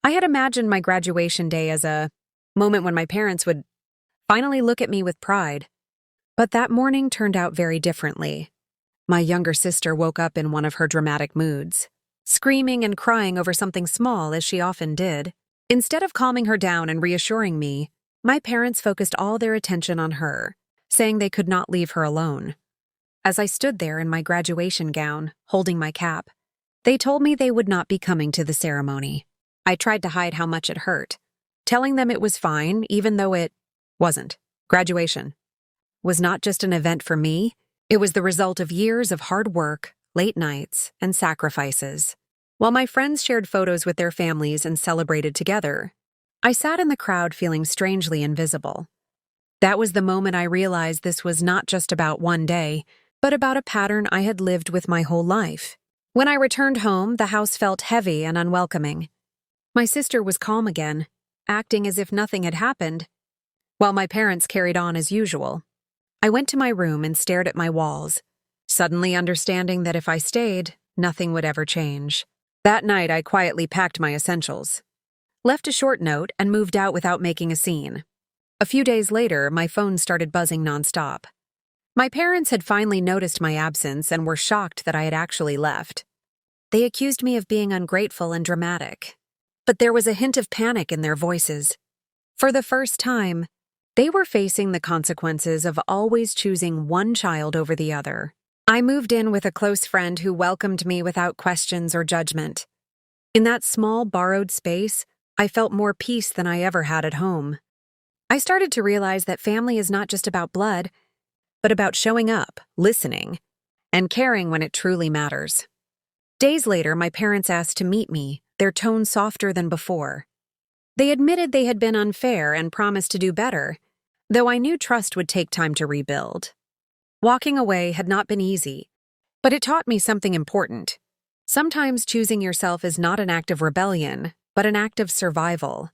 I had imagined my graduation day as a moment when my parents would finally look at me with pride. But that morning turned out very differently. My younger sister woke up in one of her dramatic moods, screaming and crying over something small as she often did. Instead of calming her down and reassuring me, my parents focused all their attention on her, saying they could not leave her alone. As I stood there in my graduation gown, holding my cap, they told me they would not be coming to the ceremony. I tried to hide how much it hurt, telling them it was fine even though it wasn't. Graduation was not just an event for me, it was the result of years of hard work, late nights, and sacrifices. While my friends shared photos with their families and celebrated together, I sat in the crowd feeling strangely invisible. That was the moment I realized this was not just about one day, but about a pattern I had lived with my whole life. When I returned home, the house felt heavy and unwelcoming. My sister was calm again, acting as if nothing had happened, while my parents carried on as usual. I went to my room and stared at my walls, suddenly understanding that if I stayed, nothing would ever change. That night, I quietly packed my essentials, left a short note, and moved out without making a scene. A few days later, my phone started buzzing nonstop. My parents had finally noticed my absence and were shocked that I had actually left. They accused me of being ungrateful and dramatic, but there was a hint of panic in their voices. For the first time, they were facing the consequences of always choosing one child over the other. I moved in with a close friend who welcomed me without questions or judgment. In that small, borrowed space, I felt more peace than I ever had at home. I started to realize that family is not just about blood, but about showing up, listening, and caring when it truly matters. Days later, my parents asked to meet me, their tone softer than before. They admitted they had been unfair and promised to do better, though I knew trust would take time to rebuild. Walking away had not been easy, but it taught me something important. Sometimes choosing yourself is not an act of rebellion, but an act of survival.